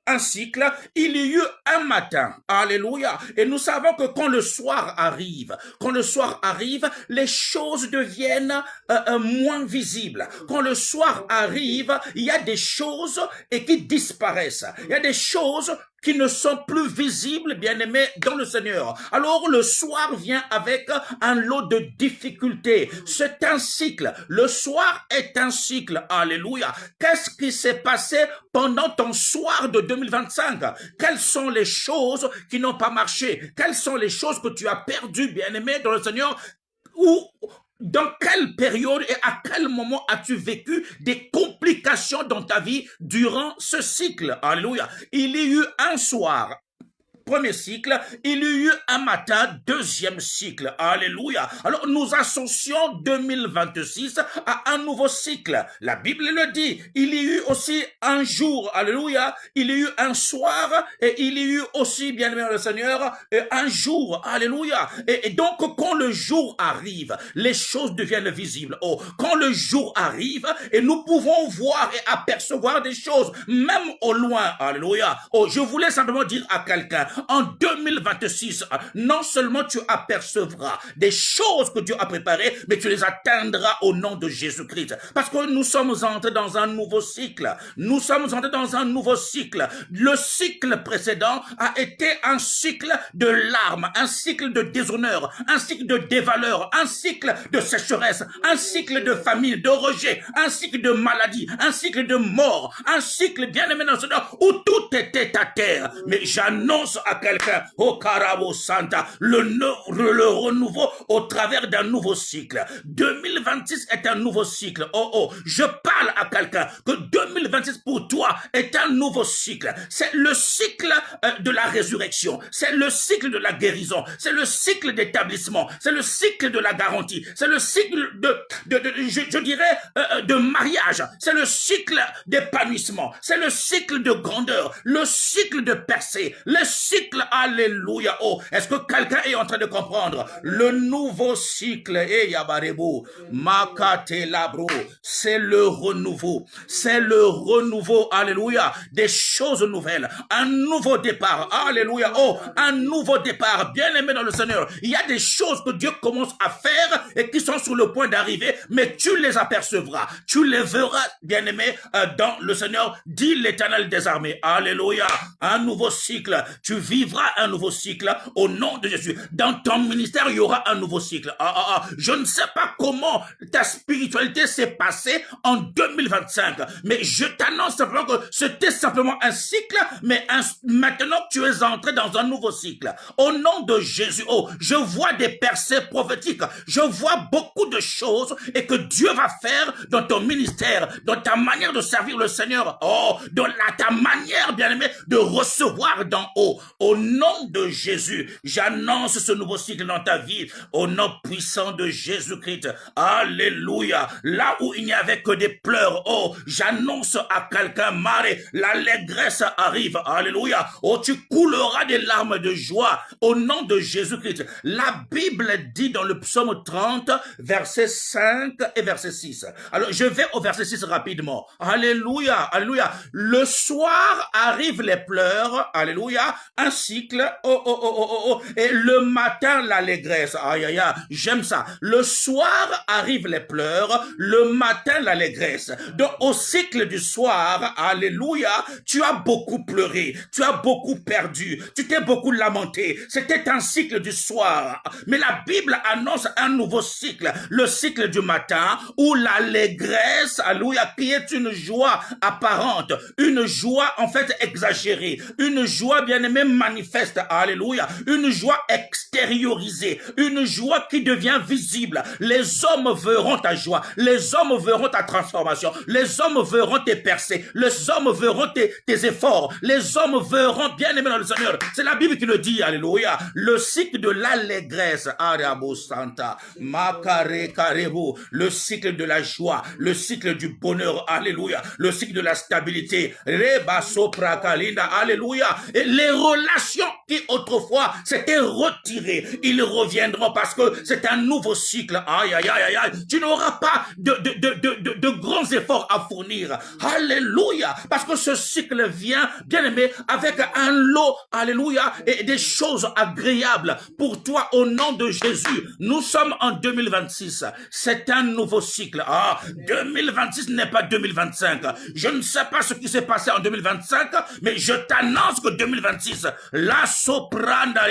un cycle, il y eut un matin. Alléluia. Et nous savons que quand le soir arrive, les choses deviennent moins visibles. Quand le soir arrive, il y a des choses qui disparaissent. Il y a des choses qui ne sont plus visibles, bien-aimés, dans le Seigneur. Alors, le soir vient avec un lot de difficultés. C'est un cycle. Le soir est un cycle. Alléluia. Qu'est-ce qui s'est passé pendant ton soir de 2025? Quelles sont les choses qui n'ont pas marché? Quelles sont les choses que tu as perdues, bien-aimé, dans le Seigneur? Ou dans quelle période et à quel moment as-tu vécu des complications dans ta vie durant ce cycle? Alléluia. Il y a eu un soir, premier cycle, il y a eu un matin, deuxième cycle. Alléluia. Alors, nous associons 2026 à un nouveau cycle. La Bible le dit. Il y a eu aussi un jour. Alléluia. Il y a eu un soir et il y a eu aussi, bien aimé le Seigneur, un jour. Alléluia. Et donc, quand le jour arrive, les choses deviennent visibles. Oh, quand le jour arrive et nous pouvons voir et apercevoir des choses, même au loin. Alléluia. Oh, je voulais simplement dire à quelqu'un, en 2026, non seulement tu apercevras des choses que Dieu a préparées, mais tu les atteindras au nom de Jésus-Christ. Parce que nous sommes entrés dans un nouveau cycle. Nous sommes entrés dans un nouveau cycle. Le cycle précédent a été un cycle de larmes, un cycle de déshonneur, un cycle de dévaleur, un cycle de sécheresse, un cycle de famine, de rejet, un cycle de maladie, un cycle de mort, un cycle bien aimé dans ce Seigneur où tout était à terre. Mais j'annonce à quelqu'un, au Carabo Santa, le renouveau au travers d'un nouveau cycle. 2026 est un nouveau cycle. Oh, je parle à quelqu'un que 2026 pour toi est un nouveau cycle. C'est le cycle de la résurrection. C'est le cycle de la guérison. C'est le cycle d'établissement. C'est le cycle de la garantie. C'est le cycle je dirais, de mariage. C'est le cycle d'épanouissement. C'est le cycle de grandeur. Le cycle de percée. Le cycle, alléluia. Oh, est-ce que quelqu'un est en train de comprendre? Le nouveau cycle, yabarebo, makate labro, c'est le renouveau. C'est le renouveau, alléluia, des choses nouvelles. Un nouveau départ, alléluia. Oh, un nouveau départ, bien aimé dans le Seigneur. Il y a des choses que Dieu commence à faire et qui sont sur le point d'arriver, mais tu les apercevras. Tu les verras, bien aimé, dans le Seigneur, dit l'Éternel des armées. Alléluia. Un nouveau cycle. Tu vivras un nouveau cycle au nom de Jésus. Dans ton ministère, il y aura un nouveau cycle. Je ne sais pas comment ta spiritualité s'est passée en 2025. Mais je t'annonce simplement que c'était simplement un cycle, mais maintenant tu es entré dans un nouveau cycle. Au nom de Jésus, oh, je vois des percées prophétiques. Je vois beaucoup de choses et que Dieu va faire dans ton ministère, dans ta manière de servir le Seigneur, oh, dans ta manière, bien-aimé, de recevoir d'en haut. Au nom de Jésus, j'annonce ce nouveau cycle dans ta vie, au nom puissant de Jésus-Christ. Alléluia. Là où il n'y avait que des pleurs, oh, j'annonce à quelqu'un, Marie, l'allégresse arrive. Alléluia. Oh, tu couleras des larmes de joie au nom de Jésus-Christ. La Bible dit dans le psaume 30, verset 5 et verset 6. Alors, je vais au verset 6 rapidement. Alléluia, alléluia. Le soir arrivent les pleurs, alléluia, un cycle, et le matin l'allégresse. Aïe, aïe, aïe, j'aime ça. Le soir arrivent les pleurs, le matin l'allégresse. Donc, au cycle du soir, alléluia, tu as beaucoup pleuré, tu as beaucoup perdu, tu t'es beaucoup lamenté. C'était un cycle du soir. Mais la Bible annonce un nouveau cycle, le cycle du matin, où l'allégresse, alléluia, qui est une joie apparente, une joie en fait exagérée, une joie bien-aimée manifeste, alléluia, une joie extériorisée, une joie qui devient visible. Les hommes verront ta joie, les hommes verront ta transformation, les hommes verront tes percées, les hommes verront tes efforts, les hommes verront, bien-aimé dans le Seigneur. C'est la Bible qui le dit, alléluia, le cycle de l'allégresse, Arabo Santa, Makare Karebo, le cycle de la joie, le cycle du bonheur, alléluia, le cycle de la stabilité, Reba Sopra Kalinda, alléluia, et les relations qui autrefois s'étaient retirées, ils reviendront parce que c'est un nouveau cycle, aïe, aïe, aïe, aïe, tu n'auras pas de grands efforts à fournir, alléluia, parce que ce cycle vient, bien aimé, avec un lot, alléluia, et des choses agréables pour toi au nom de Jésus. Nous sommes en 2026, c'est un nouveau cycle. 2026 n'est pas 2025. Je ne sais pas ce qui s'est passé en 2025, mais je t'annonce que 2026, la sopranda,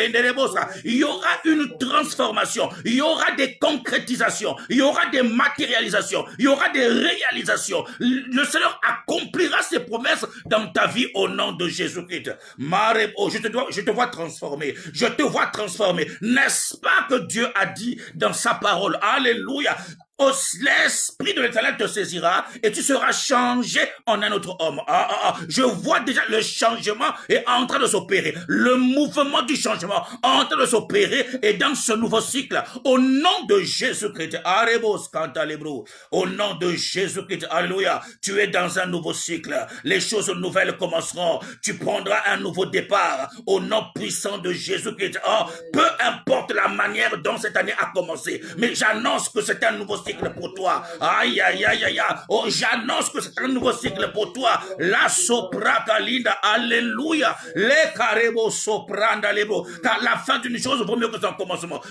il y aura une transformation, il y aura des concrétisations, il y aura des matérialisations, il y aura des réalisations. Le Seigneur accomplira ses promesses dans ta vie au nom de Jésus-Christ. Je te vois transformé. Je te vois transformé. N'est-ce pas que Dieu a dit dans sa parole? Alléluia. L'esprit de l'Éternel te saisira et tu seras changé en un autre homme. Je vois déjà le changement est en train de s'opérer. Le mouvement du changement est en train de s'opérer et dans ce nouveau cycle, au nom de Jésus-Christ, au nom de Jésus-Christ, alléluia, tu es dans un nouveau cycle. Les choses nouvelles commenceront. Tu prendras un nouveau départ au nom puissant de Jésus-Christ. Peu importe la manière dont cette année a commencé, mais j'annonce que c'est un nouveau cycle pour toi. Aïe, aïe, aïe, aïe, aïe. Oh, j'annonce que c'est un nouveau cycle pour toi. La sopra kalinda, alléluia. Les carebo sopranda lebo. Car la fin d'une chose vaut mieux que son commencement.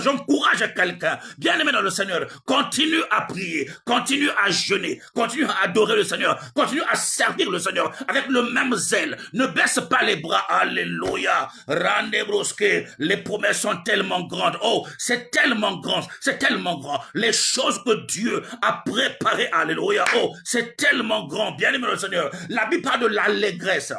J'encourage quelqu'un, bien aimé dans le Seigneur, continue à prier, continue à jeûner, continue à adorer le Seigneur, continue à servir le Seigneur avec le même zèle. Ne baisse pas les bras, alléluia. Randebroske, les promesses sont tellement grandes. Oh, c'est tellement grand, c'est tellement grand. Les choses que Dieu a préparées, alléluia. Oh, c'est tellement grand, bien aimé le Seigneur. La Bible parle de l'allégresse.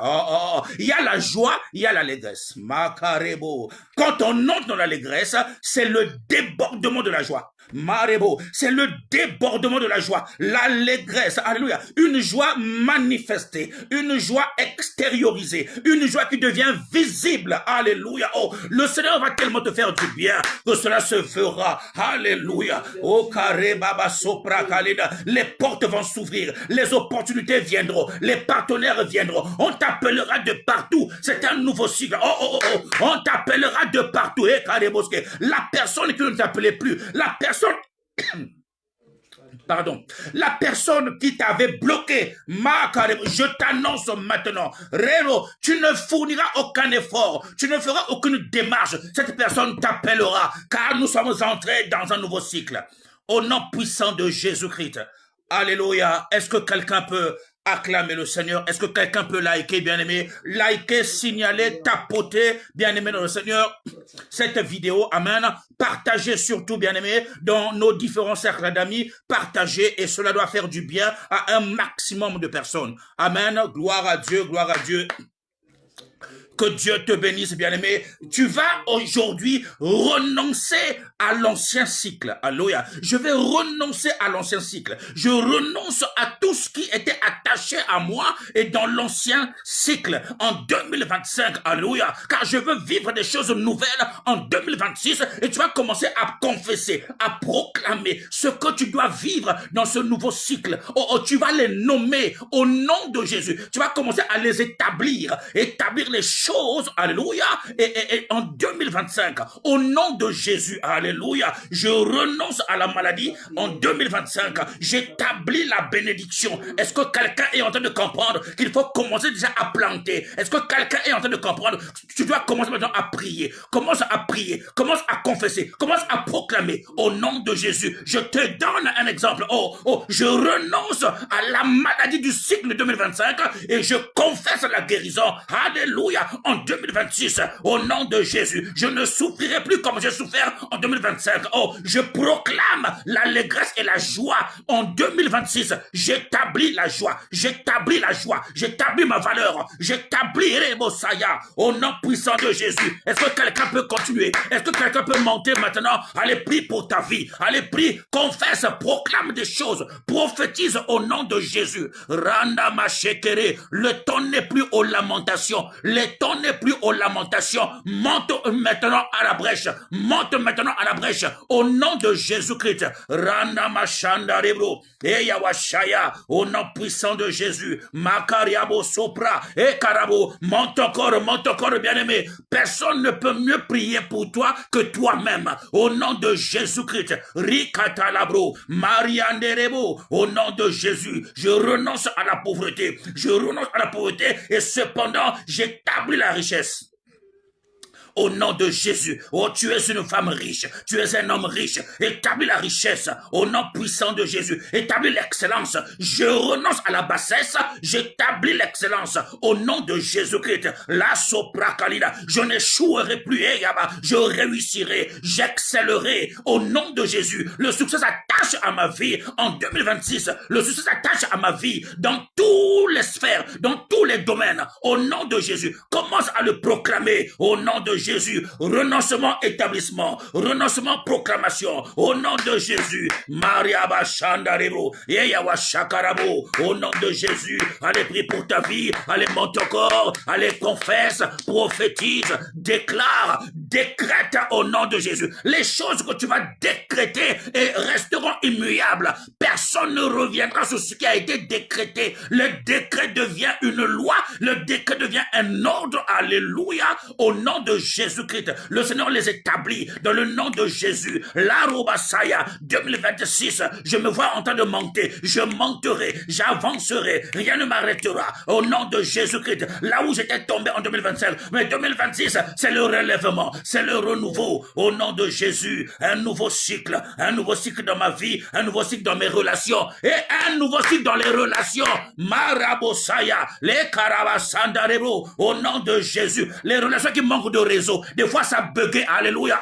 Il y a la joie, il y a l'allégresse. Makarebo. Quand on entre dans l'allégresse, c'est le débordement de la joie. Marebo, c'est le débordement de la joie, l'allégresse, alléluia, une joie manifestée, une joie extériorisée, une joie qui devient visible, alléluia. Oh, le Seigneur va tellement te faire du bien que cela se fera, alléluia. Oh, carré baba sopra kalida, les portes vont s'ouvrir, les opportunités viendront, les partenaires viendront, on t'appellera de partout, c'est un nouveau cycle. On t'appellera de partout, la personne qui ne t'appelait plus, la personne qui t'avait bloqué, je t'annonce maintenant, Rélo, tu ne fourniras aucun effort, tu ne feras aucune démarche, cette personne t'appellera, car nous sommes entrés dans un nouveau cycle. Au nom puissant de Jésus-Christ. Alléluia. Est-ce que quelqu'un peut Acclamez le Seigneur. Est-ce que quelqu'un peut liker, bien-aimé? Liker, signaler, tapoter, bien-aimé dans le Seigneur, cette vidéo. Amen. Partagez surtout, bien-aimé, dans nos différents cercles d'amis. Partagez et cela doit faire du bien à un maximum de personnes. Amen. Gloire à Dieu, gloire à Dieu. Que Dieu te bénisse, bien-aimé. Tu vas aujourd'hui renoncer à l'ancien cycle. Alléluia. Je vais renoncer à l'ancien cycle. Je renonce à tout ce qui était attaché à moi et dans l'ancien cycle en 2025. Alléluia. Car je veux vivre des choses nouvelles en 2026 et tu vas commencer à confesser, à proclamer ce que tu dois vivre dans ce nouveau cycle. Tu vas les nommer au nom de Jésus. Tu vas commencer à les établir les choses, alléluia, et en 2025, au nom de Jésus, alléluia, je renonce à la maladie en 2025, j'établis la bénédiction. Est-ce que quelqu'un est en train de comprendre qu'il faut commencer déjà à planter? Est-ce que quelqu'un est en train de comprendre? Tu dois commencer maintenant à prier, commence à prier, commence à confesser, commence à proclamer au nom de Jésus. Je te donne un exemple. Je renonce à la maladie du cycle 2025 et je confesse la guérison. Alléluia. En 2026, au nom de Jésus, je ne souffrirai plus comme j'ai souffert en 2025. Je proclame l'allégresse et la joie. En 2026, j'établis la joie, j'établis ma valeur, j'établirai Mosaya au nom puissant de Jésus. Est-ce que quelqu'un peut continuer? Est-ce que quelqu'un peut monter maintenant? Allez, prie pour ta vie. Allez, prie, confesse, proclame des choses, prophétise au nom de Jésus. Randa Machekere, le temps n'est plus aux lamentations. Le temps n'est plus aux lamentations. Monte maintenant à la brèche. Monte maintenant à la brèche. Au nom de Jésus-Christ. Randa Machanda Rebro. Eyawashaya. Au nom puissant de Jésus. Makariabo Sopra. Et Karabo. Monte encore, bien-aimé. Personne ne peut mieux prier pour toi que toi-même. Au nom de Jésus-Christ. Rikatalabro. Marianderebo. Au nom de Jésus. Je renonce à la pauvreté. Je renonce à la pauvreté et cependant, j'établis la richesse. Au nom de Jésus, tu es une femme riche, tu es un homme riche, établis la richesse, au nom puissant de Jésus, établis l'excellence, je renonce à la bassesse, j'établis l'excellence, au nom de Jésus-Christ, la soprakalida, je n'échouerai plus, je réussirai, j'excellerai, au nom de Jésus, le succès s'attache à ma vie en 2026, le succès s'attache à ma vie dans toutes les sphères, dans tous les domaines, au nom de Jésus, commence à le proclamer, au nom de Jésus, renoncement, établissement, renoncement, proclamation, au nom de Jésus, Maria Bashandarebo, Yeyawa Shakarabo, au nom de Jésus, allez prie pour ta vie, allez monte encore, allez confesse, prophétise, déclare, décrète au nom de Jésus. Les choses que tu vas décréter et resteront immuables. Personne ne reviendra sur ce qui a été décrété. Le décret devient une loi, le décret devient un ordre, alléluia, au nom de Jésus-Christ. Le Seigneur les établit dans le nom de Jésus. La Robasaya 2026, je me vois en train de monter. Je monterai, j'avancerai. Rien ne m'arrêtera. Au nom de Jésus-Christ. Là où j'étais tombé en 2025. Mais 2026, c'est le relèvement. C'est le renouveau. Au nom de Jésus. Un nouveau cycle. Un nouveau cycle dans ma vie. Un nouveau cycle dans mes relations. Et un nouveau cycle dans les relations. Marabosaya. Les Karabasandarebo. Au nom de Jésus. Les relations qui manquent de réseau. Des fois, ça buguait. Alléluia.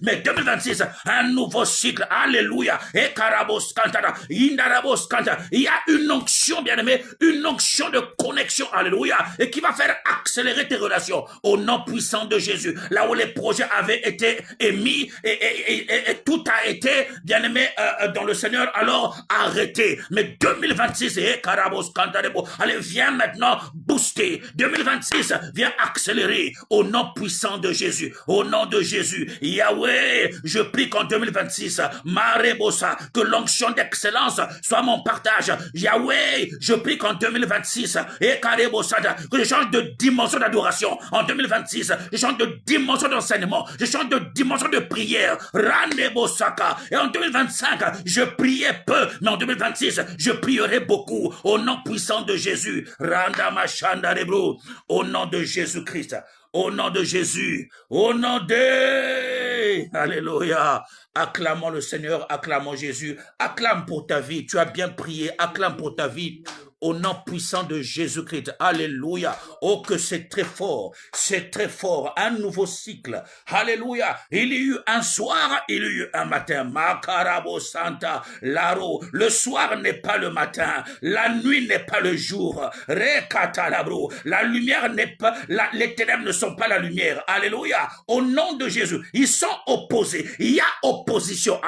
Mais 2026, un nouveau cycle. Alléluia. Et Karabos Kantara. Indarabos Kantara. Il y a une onction, bien-aimé. Une onction de connexion. Alléluia. Et qui va faire accélérer tes relations. Au nom puissant de Jésus. Là où les projets avaient été émis et tout a été, bien-aimé, dans le Seigneur, alors arrêtez. Mais 2026, et Karabos Kantara. Allez, viens maintenant booster. 2026, viens accélérer. Au nom puissant de Jésus, au nom de Jésus, Yahweh, je prie qu'en 2026, Marebosa, que l'onction d'excellence soit mon partage. Yahweh, je prie qu'en 2026, et Karebosa, que je change de dimension d'adoration. En 2026, je change de dimension d'enseignement, je change de dimension de prière. Randebosaka. Et en 2025, je priais peu, mais en 2026, je prierai beaucoup. Au nom puissant de Jésus, Randamashanda Rebro, au nom de Jésus-Christ. Au nom de Jésus, au nom de... Alléluia. Acclamons le Seigneur, acclamons Jésus. Acclame pour ta vie. Tu as bien prié. Acclame pour ta vie. au nom puissant de Jésus-Christ. Alléluia. Oh, que c'est très fort. C'est très fort. Un nouveau cycle. Alléluia. Il y a eu un soir, il y a eu un matin. Makarabo Santa, Laro. Le soir n'est pas le matin. La nuit n'est pas le jour. Rekatalabro. La lumière n'est pas, les ténèbres ne sont pas la lumière. Alléluia. Au nom de Jésus. Ils sont opposés. Il y a opposition.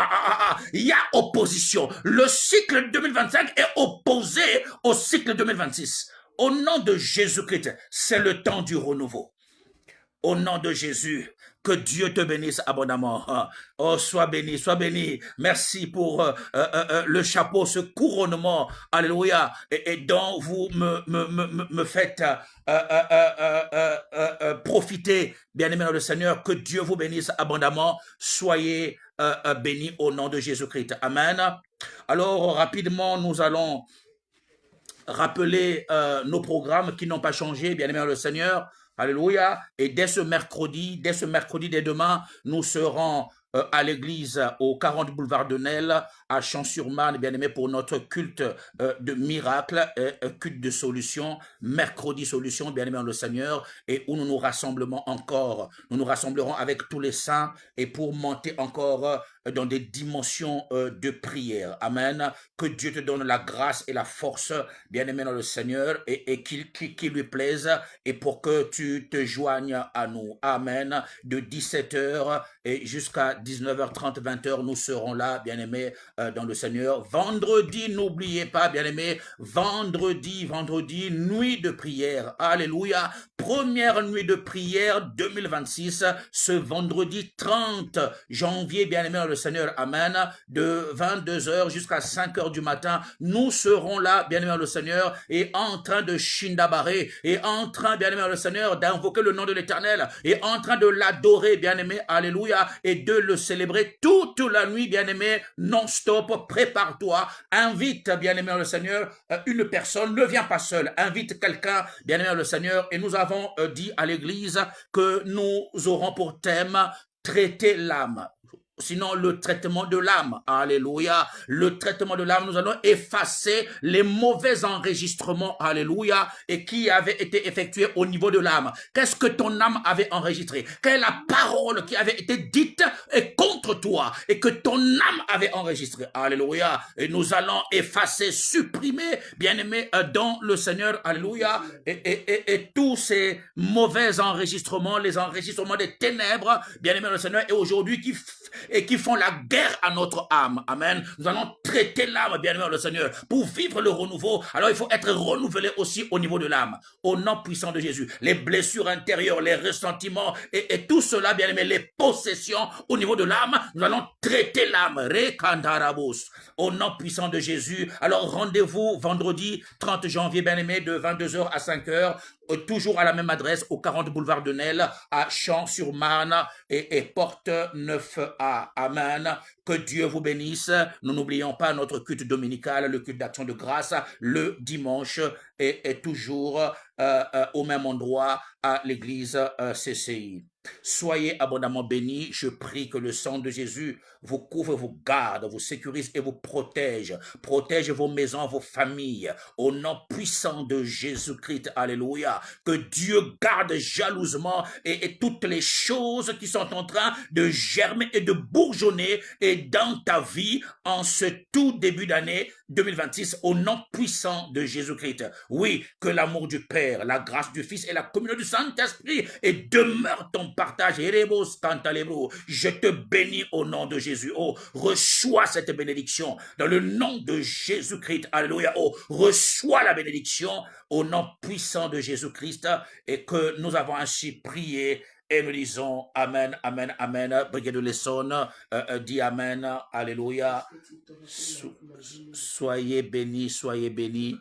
Il y a opposition. Le cycle 2025 est opposé au cycle 2026. Au nom de Jésus-Christ, c'est le temps du renouveau. Au nom de Jésus, que Dieu te bénisse abondamment. Oh, sois béni. Merci pour le chapeau, ce couronnement, alléluia, et dont vous me faites profiter, bien-aimé dans le Seigneur. Que Dieu vous bénisse abondamment. Soyez bénis au nom de Jésus-Christ. Amen. Alors, rapidement, nous allons rappeler nos programmes qui n'ont pas changé, bien-aimé dans le Seigneur. Alléluia. Et dès ce mercredi, dès demain, nous serons à l'église au 40 boulevard de Nesle, à Champs-sur-Marne, bien aimé, pour notre culte de miracle, culte de solution, mercredi solution, bien aimé dans le Seigneur, et où nous nous rassemblerons avec tous les saints et pour monter encore dans des dimensions de prière. Amen. Que Dieu te donne la grâce et la force, bien aimé dans le Seigneur, et qu'il lui plaise, et pour que tu te joignes à nous. Amen. De 17h et jusqu'à 19h30, 20h, nous serons là, bien aimé, dans le Seigneur. Vendredi, n'oubliez pas, bien aimé, vendredi, nuit de prière. Alléluia. Première nuit de prière 2026, ce vendredi 30 janvier, bien aimé dans le Seigneur. Amen. De 22h jusqu'à 5h du matin, nous serons là, bien aimé dans le Seigneur, et en train de shindabaré, et en train, bien aimé dans le Seigneur, d'invoquer le nom de l'Éternel, et en train de l'adorer, bien aimé, alléluia, et de le célébrer toute la nuit, bien aimé, non-stop. Prépare-toi, invite, bien aimé dans le Seigneur, une personne, ne viens pas seul, invite quelqu'un, bien aimé dans le Seigneur, et nous avons dit à l'église que nous aurons pour thème traiter l'âme. Sinon, le traitement de l'âme. Alléluia. Le traitement de l'âme, nous allons effacer les mauvais enregistrements. Alléluia. Et qui avaient été effectués au niveau de l'âme. Qu'est-ce que ton âme avait enregistré? Quelle est la parole qui avait été dite contre toi et que ton âme avait enregistré? Alléluia. Et nous allons effacer, supprimer, bien-aimé, dans le Seigneur. Alléluia. Et tous ces mauvais enregistrements, les enregistrements des ténèbres, bien-aimé, le Seigneur, et aujourd'hui qui font la guerre à notre âme. Amen. Nous allons traiter l'âme, bien-aimé le Seigneur. Pour vivre le renouveau, alors il faut être renouvelé aussi au niveau de l'âme. Au nom puissant de Jésus. Les blessures intérieures, les ressentiments et tout cela, bien-aimé, les possessions au niveau de l'âme, nous allons traiter l'âme. Rekandarabos. Au nom puissant de Jésus. Alors rendez-vous vendredi 30 janvier, bien-aimé, de 22h à 5h. Toujours à la même adresse, au 40 boulevard de Nesle, à Champs-sur-Marne et porte 9A. Amen. Que Dieu vous bénisse. Nous n'oublions pas notre culte dominical, le culte d'action de grâce, le dimanche, et toujours au même endroit à l'église CCI. Soyez abondamment bénis. Je prie que le sang de Jésus vous couvre, vous garde, vous sécurise et vous protège. Protège vos maisons, vos familles. Au nom puissant de Jésus-Christ. Alléluia. Que Dieu garde jalousement et toutes les choses qui sont en train de germer et de bourgeonner et dans ta vie en ce tout début d'année 2026 au nom puissant de Jésus-Christ. Oui, que l'amour du Père, la grâce du Fils et la communion du Saint-Esprit et demeure ton partage. Je te bénis au nom de Jésus. Oh, reçois cette bénédiction dans le nom de Jésus-Christ. Alléluia. Oh, reçois la bénédiction au nom puissant de Jésus-Christ et que nous avons ainsi prié. Et nous disons Amen, Amen, Amen. Brigade de l'Essonne dit Amen, Alléluia. Soyez bénis, soyez bénis.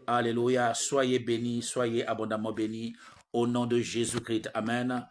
Alléluia. Soyez bénis, soyez abondamment bénis. Au nom de Jésus-Christ. Amen.